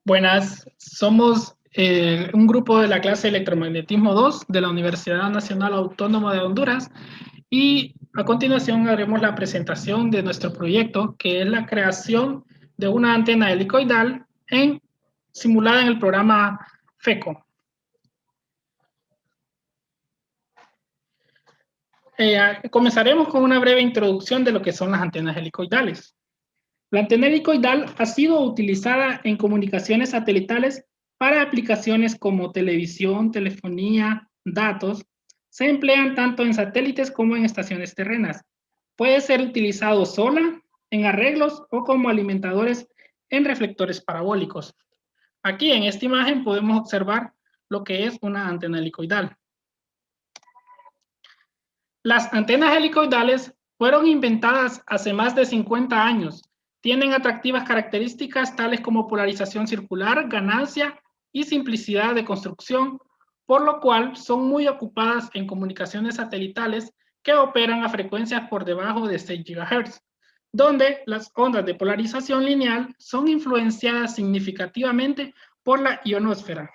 Buenas, somos un grupo de la clase Electromagnetismo 2 de la Universidad Nacional Autónoma de Honduras y a continuación haremos la presentación de nuestro proyecto, que es la creación de una antena helicoidal simulada en el programa FECO. Comenzaremos con una breve introducción de lo que son las antenas helicoidales. La antena helicoidal ha sido utilizada en comunicaciones satelitales para aplicaciones como televisión, telefonía, datos. Se emplean tanto en satélites como en estaciones terrenas. Puede ser utilizado sola, en arreglos o como alimentadores en reflectores parabólicos. Aquí en esta imagen podemos observar lo que es una antena helicoidal. Las antenas helicoidales fueron inventadas hace más de 50 años. Tienen atractivas características tales como polarización circular, ganancia y simplicidad de construcción, por lo cual son muy ocupadas en comunicaciones satelitales que operan a frecuencias por debajo de 6 GHz, donde las ondas de polarización lineal son influenciadas significativamente por la ionosfera.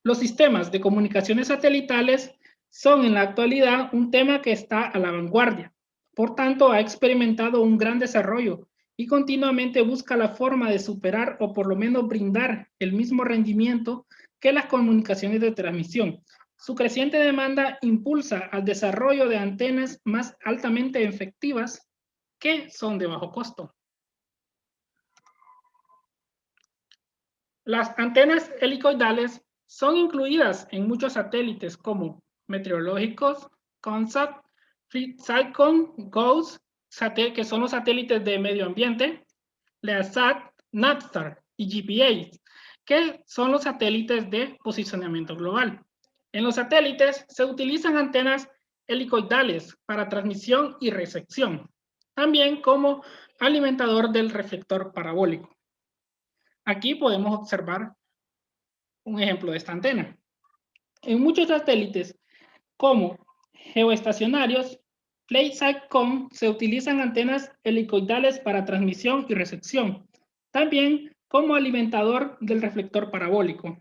Los sistemas de comunicaciones satelitales son en la actualidad un tema que está a la vanguardia. Por tanto, ha experimentado un gran desarrollo y continuamente busca la forma de superar o por lo menos brindar el mismo rendimiento que las comunicaciones de transmisión. Su creciente demanda impulsa al desarrollo de antenas más altamente efectivas que son de bajo costo. Las antenas helicoidales son incluidas en muchos satélites como meteorológicos, CONSAT, FreeSatcom, GOES, que son los satélites de medio ambiente, LEASAT, NavStar y GPS, que son los satélites de posicionamiento global. En los satélites se utilizan antenas helicoidales para transmisión y recepción, también como alimentador del reflector parabólico. Aquí podemos observar un ejemplo de esta antena. En muchos satélites, como geoestacionarios, PlaySatcom, se utilizan antenas helicoidales para transmisión y recepción, también como alimentador del reflector parabólico.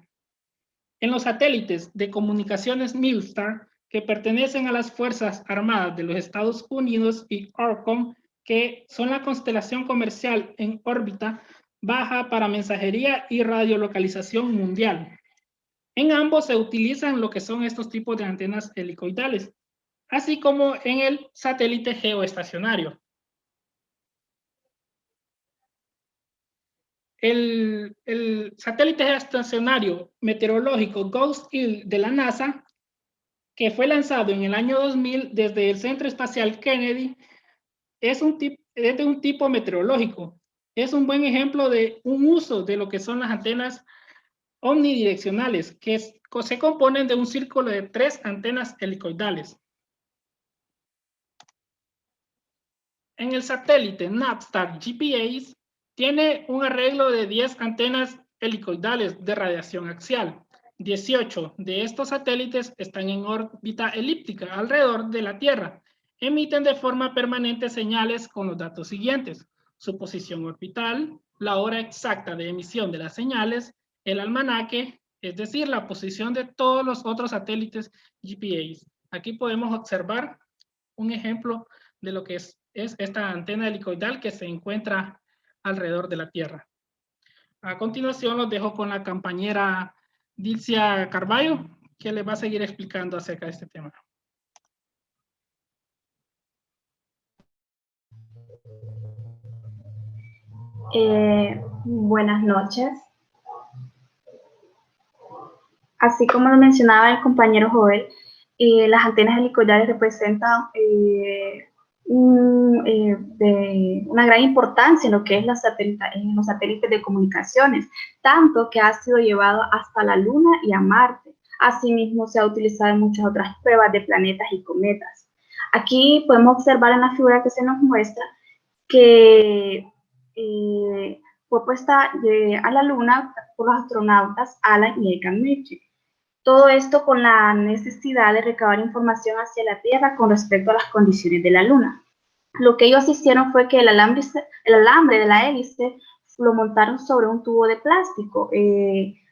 En los satélites de comunicaciones Milstar, que pertenecen a las Fuerzas Armadas de los Estados Unidos, y ORCOM, que son la constelación comercial en órbita baja para mensajería y radiolocalización mundial. En ambos se utilizan lo que son estos tipos de antenas helicoidales, así como en el satélite geoestacionario. El satélite geoestacionario meteorológico GOES de la NASA, que fue lanzado en el año 2000 desde el Centro Espacial Kennedy, es de un tipo meteorológico. Es un buen ejemplo de un uso de lo que son las antenas omnidireccionales, que se componen de un círculo de 3 antenas helicoidales. En el satélite NavStar GPS tiene un arreglo de 10 antenas helicoidales de radiación axial. 18 de estos satélites están en órbita elíptica alrededor de la Tierra. Emiten de forma permanente señales con los datos siguientes: su posición orbital, la hora exacta de emisión de las señales, el almanaque, es decir, la posición de todos los otros satélites GPS. Aquí podemos observar un ejemplo de lo que es esta antena helicoidal que se encuentra alrededor de la Tierra. A continuación los dejo con la compañera Dilcia Carballo, que les va a seguir explicando acerca de este tema. Buenas noches. Así como lo mencionaba el compañero Joel, las antenas helicoidales representan una gran importancia en lo que es en los satélites de comunicaciones, tanto que ha sido llevado hasta la Luna y a Marte. Asimismo, se ha utilizado en muchas otras pruebas de planetas y cometas. Aquí podemos observar en la figura que se nos muestra que fue puesta a la Luna por los astronautas Alan y Edgar Mitchell. Todo esto con la necesidad de recabar información hacia la Tierra con respecto a las condiciones de la Luna. Lo que ellos hicieron fue que el alambre de la hélice lo montaron sobre un tubo de plástico.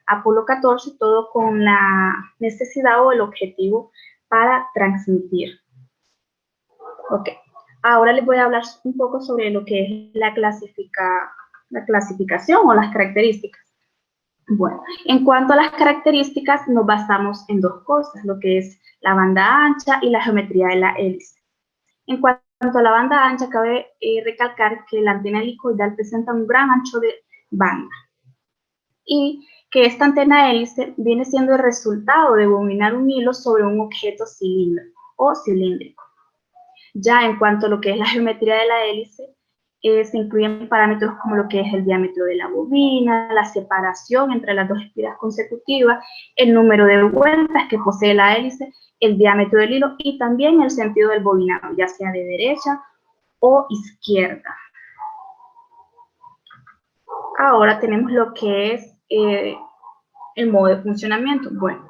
Apolo 14, todo con la necesidad o el objetivo para transmitir. Ok, ahora les voy a hablar un poco sobre lo que es la clasificación o las características. Bueno, en cuanto a las características, nos basamos en dos cosas, lo que es la banda ancha y la geometría de la hélice. En cuanto a la banda ancha, cabe recalcar que la antena helicoidal presenta un gran ancho de banda y que esta antena hélice viene siendo el resultado de bobinar un hilo sobre un objeto cilíndrico. Ya en cuanto a lo que es la geometría de la hélice, se incluyen parámetros como lo que es el diámetro de la bobina, la separación entre las dos espiras consecutivas, el número de vueltas que posee la hélice, el diámetro del hilo y también el sentido del bobinado, ya sea de derecha o izquierda. Ahora tenemos lo que es el modo de funcionamiento. Bueno,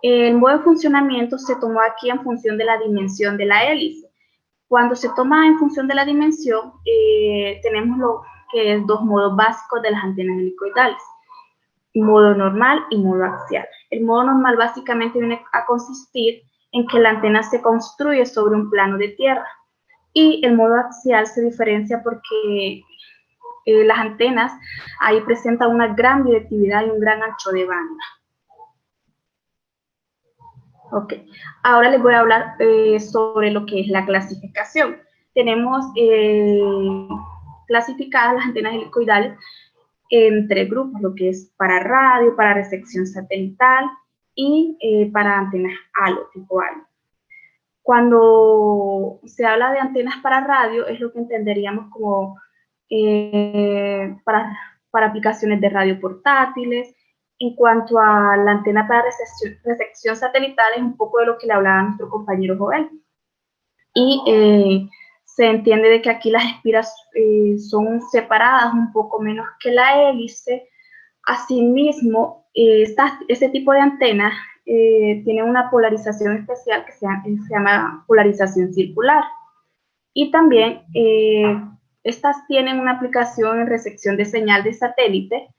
el modo de funcionamiento se tomó aquí en función de la dimensión de la hélice. Cuando se toma en función de la dimensión, tenemos lo que es dos modos básicos de las antenas helicoidales, modo normal y modo axial. El modo normal básicamente viene a consistir en que la antena se construye sobre un plano de tierra y el modo axial se diferencia porque las antenas ahí presentan una gran directividad y un gran ancho de banda. Ok, ahora les voy a hablar sobre lo que es la clasificación. Tenemos clasificadas las antenas helicoidales en tres grupos, lo que es para radio, para recepción satelital y para antenas halo, tipo halo. Cuando se habla de antenas para radio, es lo que entenderíamos como para aplicaciones de radio portátiles. En cuanto a la antena para recepción satelital, es un poco de lo que le hablaba nuestro compañero Joel. Y se entiende de que aquí las espiras son separadas un poco menos que la hélice. Asimismo, este tipo de antenas tiene una polarización especial que se llama polarización circular. Y también estas tienen una aplicación en recepción de señal de satélite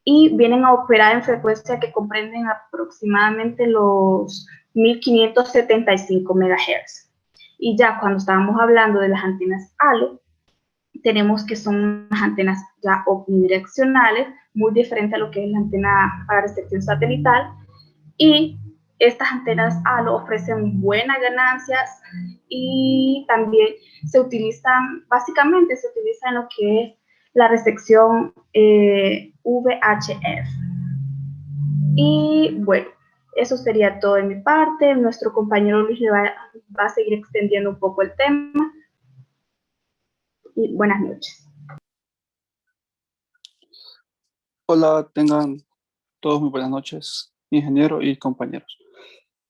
y vienen a operar en frecuencia que comprenden aproximadamente los 1575 MHz. Y ya cuando estábamos hablando de las antenas halo, tenemos que son unas antenas ya omnidireccionales, muy diferente a lo que es la antena para recepción satelital, y estas antenas halo ofrecen buenas ganancias y también se utilizan, básicamente se utiliza en lo que es la recepción VHF. Y bueno, eso sería todo de mi parte. Nuestro compañero Luis le va a seguir extendiendo un poco el tema. Y buenas noches. Hola, tengan todos muy buenas noches, ingeniero y compañeros.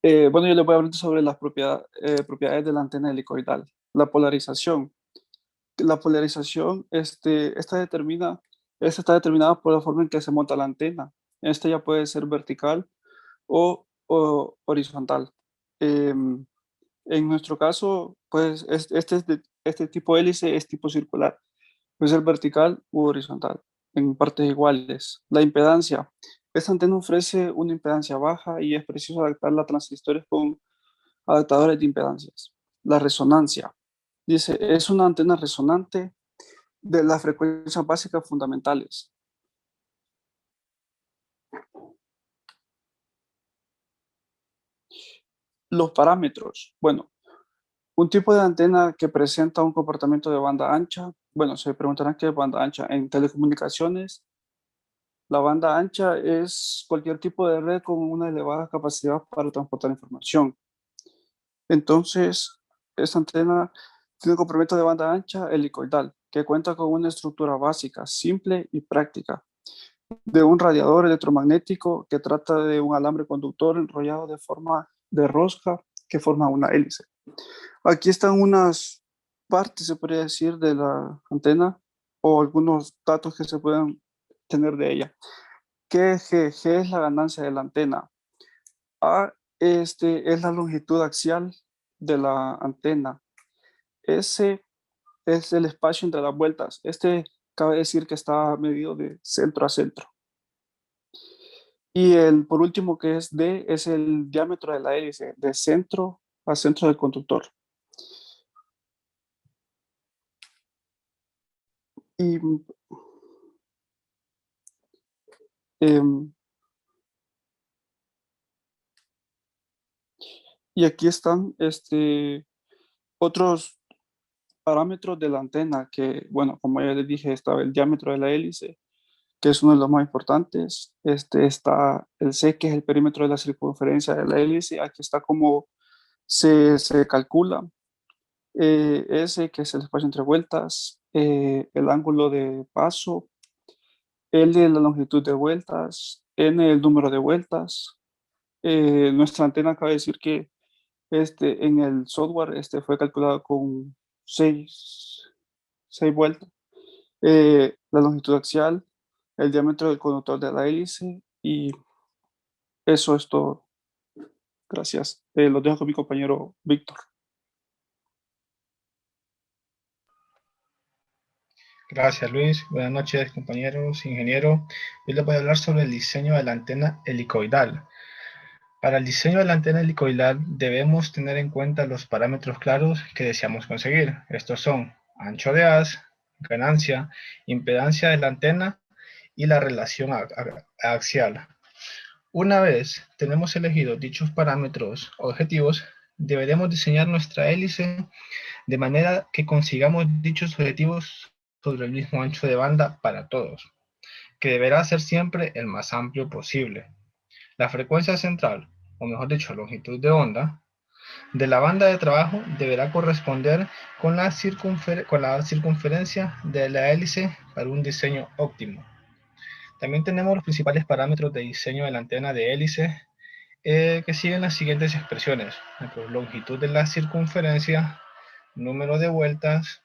Bueno, yo les voy a hablar sobre las propiedades de la antena helicoidal. La polarización. La polarización esta está determinada por la forma en que se monta la antena. Esta ya puede ser vertical o horizontal. En nuestro caso, pues este tipo de hélice es tipo circular. Puede ser vertical u horizontal, en partes iguales. La impedancia. Esta antena ofrece una impedancia baja y es preciso adaptarla a transistores con adaptadores de impedancias. La resonancia. Dice, es una antena resonante de las frecuencias básicas fundamentales. Los parámetros. Bueno, un tipo de antena que presenta un comportamiento de banda ancha. Bueno, se preguntarán qué es banda ancha. En telecomunicaciones, la banda ancha es cualquier tipo de red con una elevada capacidad para transportar información. Entonces, esta antena tiene un complemento de banda ancha helicoidal, que cuenta con una estructura básica, simple y práctica, de un radiador electromagnético que trata de un alambre conductor enrollado de forma de rosca que forma una hélice. Aquí están unas partes, se podría decir, de la antena o algunos datos que se pueden tener de ella. ¿Qué es G? G es la ganancia de la antena. A es la longitud axial de la antena. S es el espacio entre las vueltas. cabe decir que está medido de centro a centro. Y por último, que es D, es el diámetro de la hélice, de centro a centro del conductor. Y, em, y aquí están otros parámetros de la antena que, bueno, como ya les dije, estaba el diámetro de la hélice, que es uno de los más importantes. Está el C, que es el perímetro de la circunferencia de la hélice. Aquí está cómo se calcula. S, que es el espacio entre vueltas. El ángulo de paso. L, la longitud de vueltas. N, el número de vueltas. Nuestra antena, cabe decir que en el software fue calculado con 6 vueltas. La longitud axial, el diámetro del conductor de la hélice, y eso es todo. Gracias. Los dejo con mi compañero Víctor. Gracias, Luis. Buenas noches, compañeros, ingeniero. Hoy les voy a hablar sobre el diseño de la antena helicoidal. Para el diseño de la antena helicoidal debemos tener en cuenta los parámetros claros que deseamos conseguir. Estos son ancho de haz, ganancia, impedancia de la antena y la relación axial. Una vez tenemos elegido dichos parámetros objetivos, deberemos diseñar nuestra hélice de manera que consigamos dichos objetivos sobre el mismo ancho de banda para todos, que deberá ser siempre el más amplio posible. La frecuencia central, o mejor dicho, longitud de onda, de la banda de trabajo deberá corresponder con la circunferencia de la hélice para un diseño óptimo. También tenemos los principales parámetros de diseño de la antena de hélice, que siguen las siguientes expresiones: longitud de la circunferencia, número de vueltas,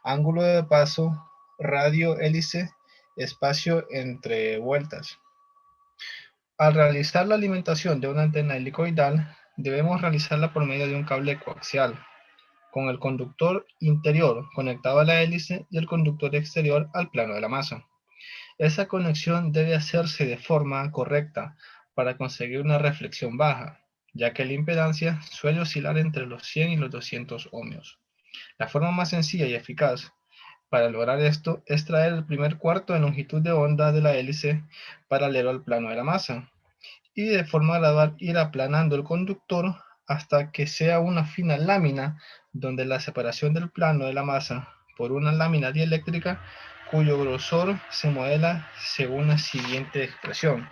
ángulo de paso, radio hélice, espacio entre vueltas. Al realizar la alimentación de una antena helicoidal, debemos realizarla por medio de un cable coaxial, con el conductor interior conectado a la hélice y el conductor exterior al plano de la masa. Esa conexión debe hacerse de forma correcta para conseguir una reflexión baja, ya que la impedancia suele oscilar entre los 100 y los 200 ohmios. La forma más sencilla y eficaz para lograr esto es traer el primer cuarto de longitud de onda de la hélice paralelo al plano de la masa, y de forma gradual ir aplanando el conductor hasta que sea una fina lámina, donde la separación del plano de la masa por una lámina dieléctrica cuyo grosor se modela según la siguiente expresión,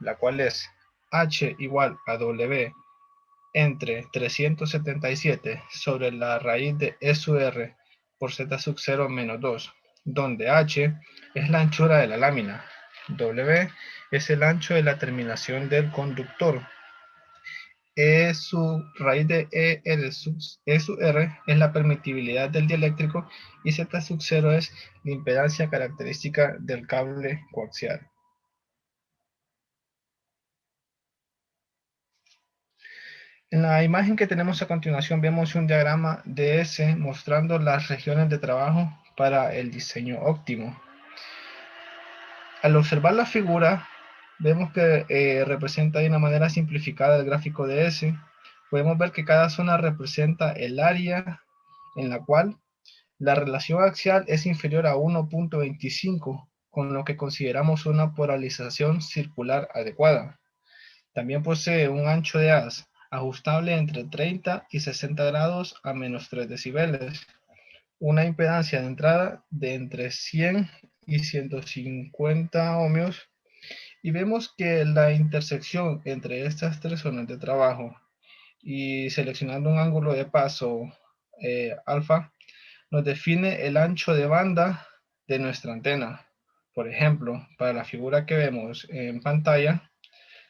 la cual es H igual a W entre 377 sobre la raíz de E sub R por Z sub 0 menos 2, donde H es la anchura de la lámina, W es el ancho de la terminación del conductor, E sub raíz de E sub R es la permitibilidad del dieléctrico y Z sub 0 es la impedancia característica del cable coaxial. En la imagen que tenemos a continuación vemos un diagrama de S mostrando las regiones de trabajo para el diseño óptimo. Al observar la figura, vemos que representa de una manera simplificada el gráfico de S. Podemos ver que cada zona representa el área en la cual la relación axial es inferior a 1.25, con lo que consideramos una polarización circular adecuada. También posee un ancho de haz ajustable entre 30 y 60 grados a menos 3 decibeles, una impedancia de entrada de entre 100 y 150 ohmios, y vemos que la intersección entre estas tres zonas de trabajo y seleccionando un ángulo de paso alfa, nos define el ancho de banda de nuestra antena. Por ejemplo, para la figura que vemos en pantalla,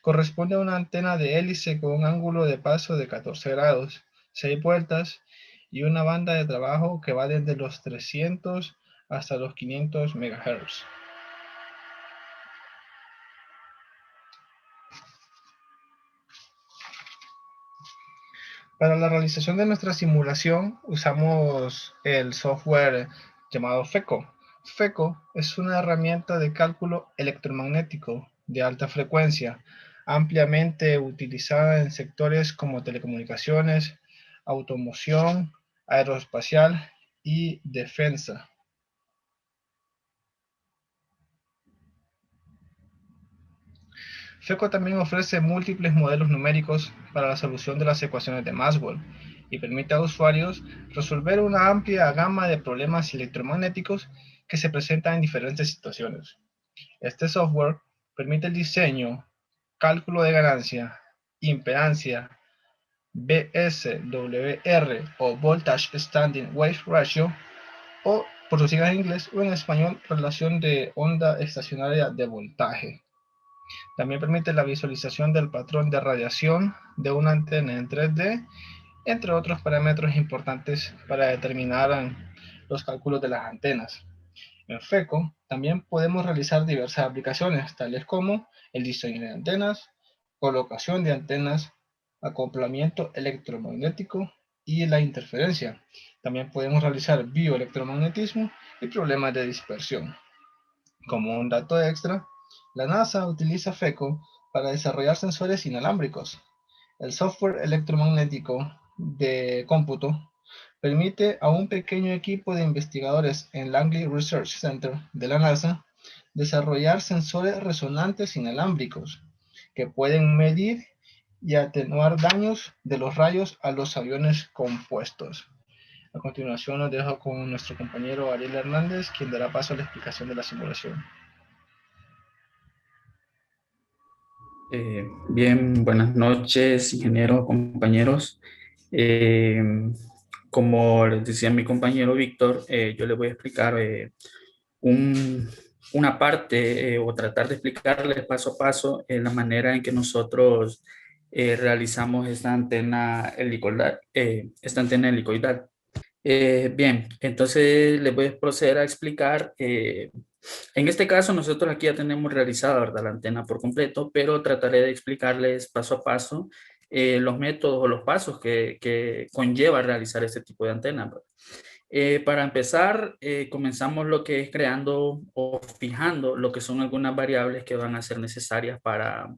corresponde a una antena de hélice con un ángulo de paso de 14 grados, 6 vueltas y una banda de trabajo que va desde los 300 hasta los 500 MHz. Para la realización de nuestra simulación usamos el software llamado FECO. FECO es una herramienta de cálculo electromagnético de alta frecuencia, ampliamente utilizada en sectores como telecomunicaciones, automoción, aeroespacial y defensa. FECO también ofrece múltiples modelos numéricos para la solución de las ecuaciones de Maxwell y permite a usuarios resolver una amplia gama de problemas electromagnéticos que se presentan en diferentes situaciones. Este software permite el diseño, cálculo de ganancia, impedancia, VSWR o Voltage Standing Wave Ratio, o por sus siglas en inglés o en español, relación de onda estacionaria de voltaje. También permite la visualización del patrón de radiación de una antena en 3D, entre otros parámetros importantes para determinar los cálculos de las antenas. En FECO también podemos realizar diversas aplicaciones, tales como el diseño de antenas, colocación de antenas, acoplamiento electromagnético y la interferencia. También podemos realizar bioelectromagnetismo y problemas de dispersión. Como un dato extra, la NASA utiliza FECO para desarrollar sensores inalámbricos. El software electromagnético de cómputo permite a un pequeño equipo de investigadores en Langley Research Center de la NASA desarrollar sensores resonantes inalámbricos que pueden medir y atenuar daños de los rayos a los aviones compuestos. A continuación nos dejo con nuestro compañero Ariel Hernández, quien dará paso a la explicación de la simulación. Bien, buenas noches, ingenieros, compañeros. Como les decía mi compañero Víctor, yo les voy a explicar una parte o tratar de explicarles paso a paso la manera en que nosotros realizamos esta antena helicoidal. Bien, entonces les voy a proceder a explicar. En este caso, nosotros aquí ya tenemos realizada, ¿verdad?, la antena por completo, pero trataré de explicarles paso a paso los métodos o los pasos que conlleva realizar este tipo de antena, ¿verdad? Para empezar, comenzamos lo que es creando o fijando lo que son algunas variables que van a ser necesarias para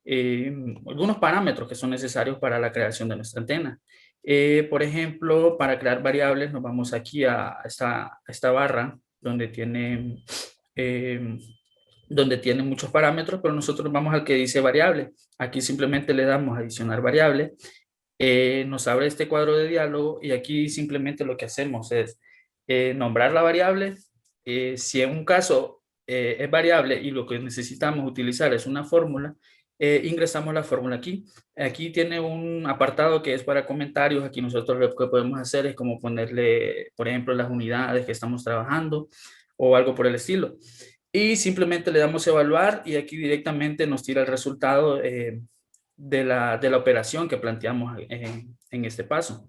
algunos parámetros que son necesarios para la creación de nuestra antena. Por ejemplo, para crear variables nos vamos aquí a esta barra eh, donde tiene muchos parámetros, pero nosotros vamos al que dice variable. Aquí simplemente le damos adicionar variable. Nos abre este cuadro de diálogo y aquí simplemente lo que hacemos es nombrar la variable. Si en un caso es variable y lo que necesitamos utilizar es una fórmula, ingresamos la fórmula aquí. Aquí tiene un apartado que es para comentarios. Aquí nosotros lo que podemos hacer es como ponerle, por ejemplo, las unidades que estamos trabajando o algo por el estilo. Y simplemente le damos evaluar y aquí directamente nos tira el resultado de la operación que planteamos en este paso.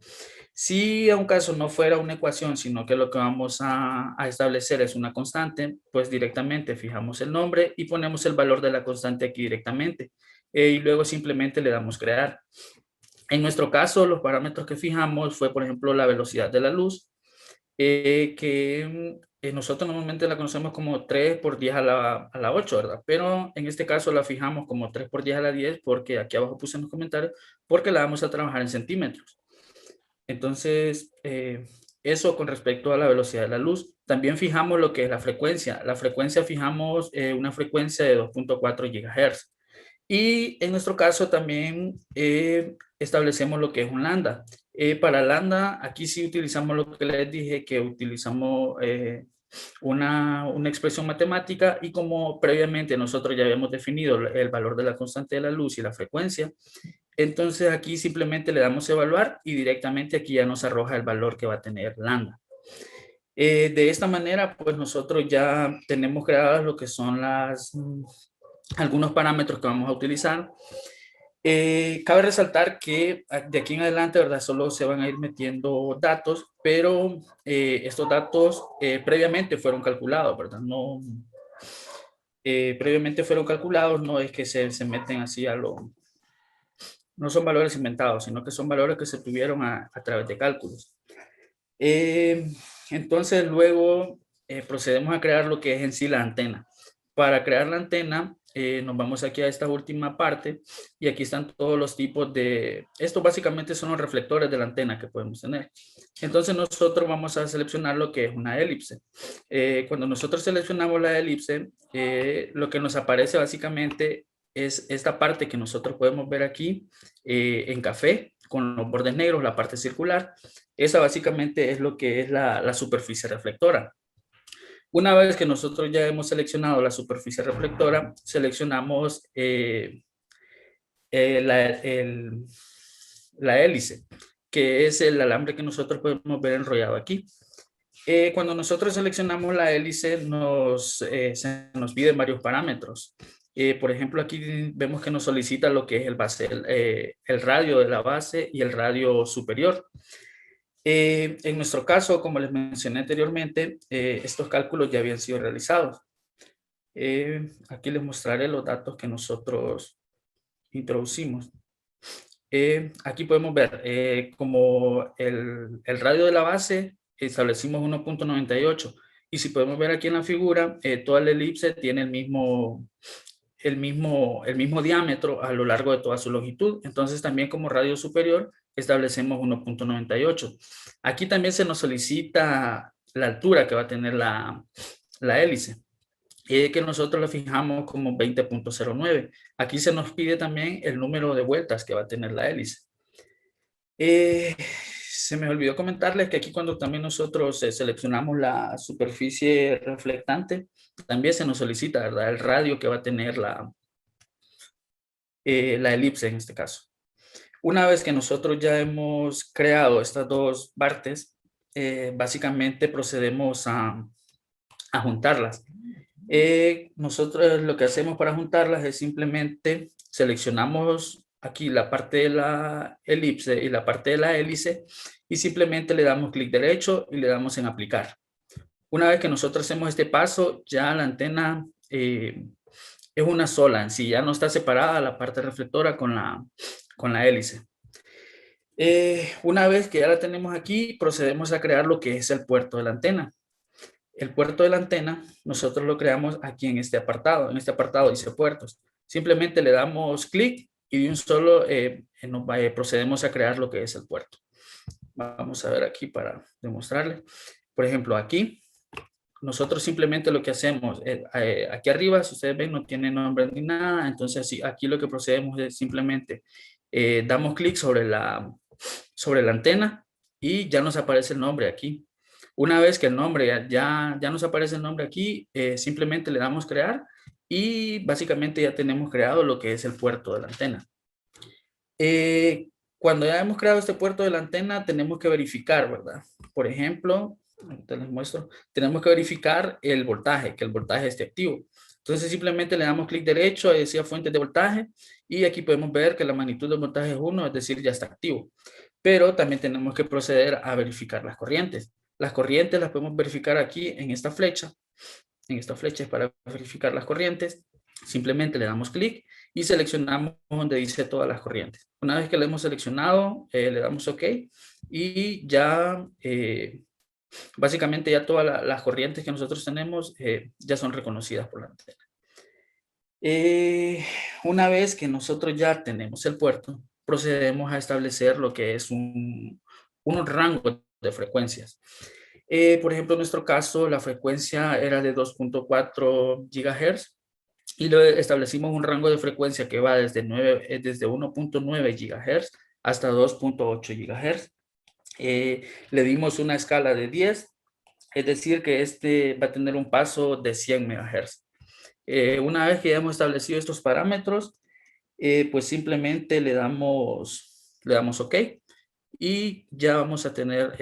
Si a un caso no fuera una ecuación, sino que lo que vamos a establecer es una constante, pues directamente fijamos el nombre y ponemos el valor de la constante aquí directamente. Y luego simplemente le damos crear. En nuestro caso, los parámetros que fijamos fue, por ejemplo, la velocidad de la luz, que nosotros normalmente la conocemos como 3 por 10 a la 8, ¿verdad? Pero en este caso la fijamos como 3 por 10 a la 10 porque aquí abajo puse en los comentarios, porque la vamos a trabajar en centímetros. Entonces, eso con respecto a la velocidad de la luz. También fijamos lo que es la frecuencia. La frecuencia fijamos una frecuencia de 2.4 GHz. Y en nuestro caso también establecemos lo que es un lambda. Para lambda, aquí sí utilizamos lo que les dije, que utilizamos una expresión matemática, y como previamente nosotros ya habíamos definido el valor de la constante de la luz y la frecuencia, entonces aquí simplemente le damos evaluar y directamente aquí ya nos arroja el valor que va a tener lambda. De esta manera, pues nosotros ya tenemos creadas lo que son algunos parámetros que vamos a utilizar. Cabe resaltar que de aquí en adelante, ¿verdad?, solo se van a ir metiendo datos, pero estos datos previamente fueron calculados, ¿verdad? No, previamente fueron calculados, no es que se meten así no son valores inventados, sino que son valores que se tuvieron a través de cálculos. Entonces luego procedemos a crear lo que es en sí la antena. Para crear la antena, nos vamos aquí a esta última parte y aquí están todos los tipos de... Estos básicamente son los reflectores de la antena que podemos tener. Entonces nosotros vamos a seleccionar lo que es una elipse. Cuando nosotros seleccionamos la elipse, lo que nos aparece básicamente es esta parte que nosotros podemos ver aquí en café, con los bordes negros, la parte circular. Esa básicamente es lo que es la superficie reflectora. Una vez que nosotros ya hemos seleccionado la superficie reflectora, seleccionamos la hélice, que es el alambre que nosotros podemos ver enrollado aquí. Cuando nosotros seleccionamos la hélice, se nos piden varios parámetros. Por ejemplo, aquí vemos que nos solicita lo que es el radio de la base y el radio superior. En nuestro caso, como les mencioné anteriormente, estos cálculos ya habían sido realizados. Aquí les mostraré los datos que nosotros introducimos. Aquí podemos ver como el radio de la base establecimos 1.98 y si podemos ver aquí en la figura, toda la elipse tiene el mismo diámetro a lo largo de toda su longitud. Entonces también como radio superior establecemos 1.98. Aquí también se nos solicita la altura que va a tener la hélice, que nosotros la fijamos como 20.09. Aquí se nos pide también el número de vueltas que va a tener la hélice. Se me olvidó comentarles que aquí cuando también nosotros seleccionamos la superficie reflectante, también se nos solicita, ¿verdad?, el radio que va a tener la elipse en este caso. Una vez que nosotros ya hemos creado estas dos partes, básicamente procedemos a juntarlas. Nosotros lo que hacemos para juntarlas es simplemente seleccionamos aquí la parte de la elipse y la parte de la hélice y simplemente le damos clic derecho y le damos en aplicar. Una vez que nosotros hacemos este paso, ya la antena es una sola en sí, ya no está separada la parte reflectora con la hélice. Una vez que ya la tenemos aquí, procedemos a crear lo que es el puerto de la antena. El puerto de la antena, nosotros lo creamos aquí en este apartado. En este apartado dice puertos. Simplemente le damos clic y de un solo procedemos a crear lo que es el puerto. Vamos a ver aquí para demostrarles. Por ejemplo, aquí, nosotros simplemente lo que hacemos, aquí arriba, si ustedes ven, no tiene nombre ni nada. Entonces, aquí lo que procedemos es simplemente damos clic sobre la antena y ya nos aparece el nombre aquí. Una vez que el nombre, ya nos aparece el nombre aquí, simplemente le damos crear y básicamente ya tenemos creado lo que es el puerto de la antena. Cuando ya hemos creado este puerto de la antena, tenemos que verificar, ¿verdad? Por ejemplo, ahorita les muestro, tenemos que verificar el voltaje, que el voltaje esté activo. Entonces simplemente le damos clic derecho, ahí decía fuentes de voltaje, y aquí podemos ver que la magnitud del voltaje es 1, es decir, ya está activo. Pero también tenemos que proceder a verificar las corrientes. Las corrientes las podemos verificar aquí en esta flecha. En esta flecha es para verificar las corrientes. Simplemente le damos clic y seleccionamos donde dice todas las corrientes. Una vez que lo hemos seleccionado, le damos OK y ya básicamente ya todas las corrientes que nosotros tenemos ya son reconocidas por la antena. Una vez que nosotros ya tenemos el puerto, procedemos a establecer lo que es unos rangos de frecuencias. Por ejemplo, en nuestro caso, la frecuencia era de 2.4 GHz y lo establecimos un rango de frecuencia que va desde 1.9 GHz hasta 2.8 GHz. Le dimos una escala de 10, es decir, que este va a tener un paso de 100 MHz. Una vez que ya hemos establecido estos parámetros, pues simplemente le damos OK y ya vamos a tener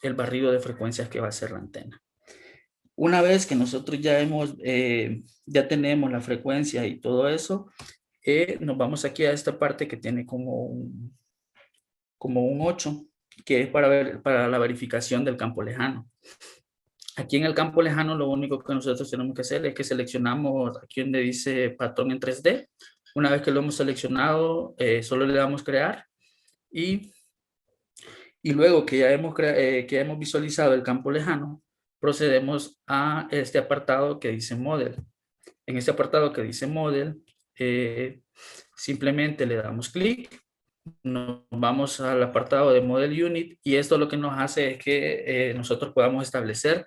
el barrido de frecuencias que va a hacer la antena. Una vez que nosotros ya tenemos la frecuencia y todo eso, nos vamos aquí a esta parte que tiene como un 8, que es para la verificación del campo lejano. Aquí en el campo lejano lo único que nosotros tenemos que hacer es que seleccionamos aquí donde dice patrón en 3D. Una vez que lo hemos seleccionado, solo le damos crear y luego que ya hemos visualizado el campo lejano, procedemos a este apartado que dice Model. En este apartado que dice Model, simplemente le damos clic, nos vamos al apartado de Model Unit y esto lo que nos hace es que nosotros podamos establecer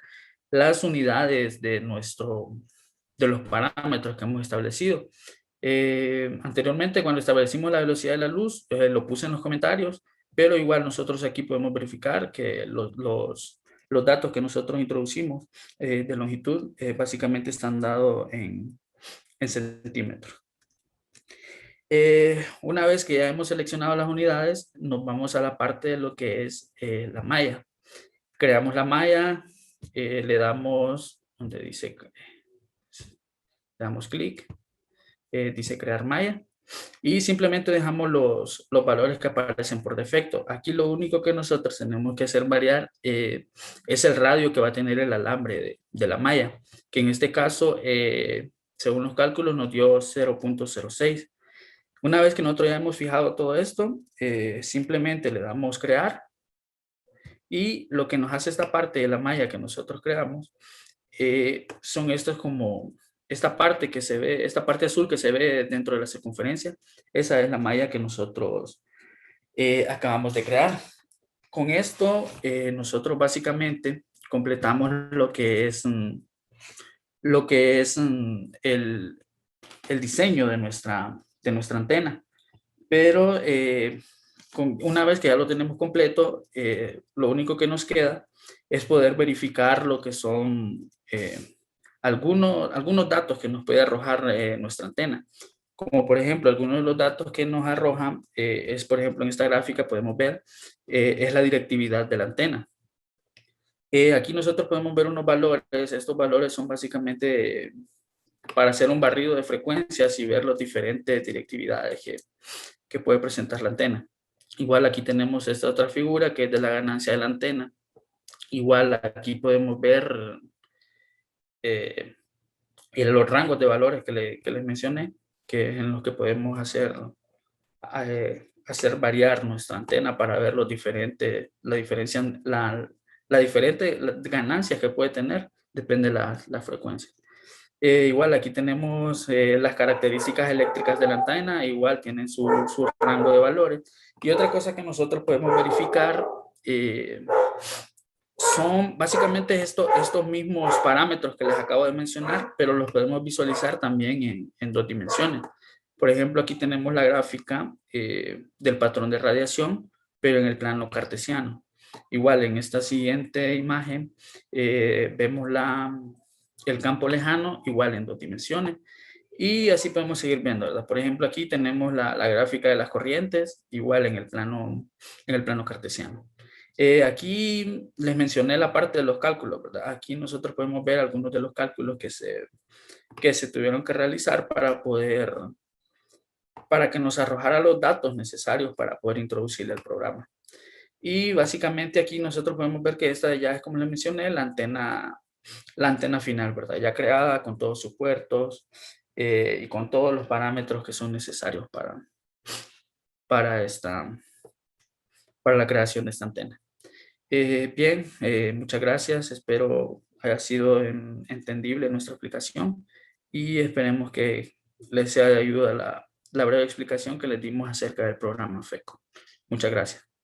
las unidades de los parámetros que hemos establecido. Anteriormente, cuando establecimos la velocidad de la luz, lo puse en los comentarios, pero igual nosotros aquí podemos verificar que los datos que nosotros introducimos de longitud básicamente están dados en centímetros. Una vez que ya hemos seleccionado las unidades, nos vamos a la parte de lo que es la malla. Creamos la malla, le damos, donde dice, damos clic, dice crear malla y simplemente dejamos los valores que aparecen por defecto. Aquí lo único que nosotros tenemos que hacer variar es el radio que va a tener el alambre de la malla, que en este caso, según los cálculos, nos dio 0.06. Una vez que nosotros ya hemos fijado todo esto, simplemente le damos crear y lo que nos hace esta parte de la malla que nosotros creamos son estos como esta parte que se ve, esta parte azul que se ve dentro de la circunferencia. Esa es la malla que nosotros acabamos de crear. Con esto nosotros básicamente completamos lo que es el diseño de nuestra antena, pero una vez que ya lo tenemos completo, lo único que nos queda es poder verificar lo que son algunos datos que nos puede arrojar nuestra antena. Como por ejemplo, algunos de los datos que nos arrojan es, por ejemplo, en esta gráfica podemos ver, es la directividad de la antena. Aquí nosotros podemos ver unos valores. Estos valores son básicamente para hacer un barrido de frecuencias y ver las diferentes directividades que puede presentar la antena. Igual aquí tenemos esta otra figura que es de la ganancia de la antena. Igual aquí podemos ver los rangos de valores que les mencioné, que es en los que podemos hacer variar nuestra antena para ver las diferentes ganancias que puede tener, depende de la frecuencia. Igual aquí tenemos las características eléctricas de la antena, igual tienen su rango de valores. Y otra cosa que nosotros podemos verificar son básicamente estos mismos parámetros que les acabo de mencionar, pero los podemos visualizar también en 2 dimensiones. Por ejemplo, aquí tenemos la gráfica del patrón de radiación, pero en el plano cartesiano. Igual en esta siguiente imagen vemos el campo lejano, igual en 2 dimensiones. Y así podemos seguir viendo, ¿verdad? Por ejemplo, aquí tenemos la gráfica de las corrientes, igual en el plano cartesiano. Aquí les mencioné la parte de los cálculos, ¿verdad? Aquí nosotros podemos ver algunos de los cálculos que se tuvieron que realizar para que nos arrojara los datos necesarios para poder introducirle al programa. Y básicamente aquí nosotros podemos ver que esta ya es, como les mencioné, la antena final, ¿verdad? Ya creada con todos sus puertos y con todos los parámetros que son necesarios para la creación de esta antena. Bien, muchas gracias. Espero haya sido entendible nuestra explicación y esperemos que les sea de ayuda la breve explicación que les dimos acerca del programa FECO. Muchas gracias.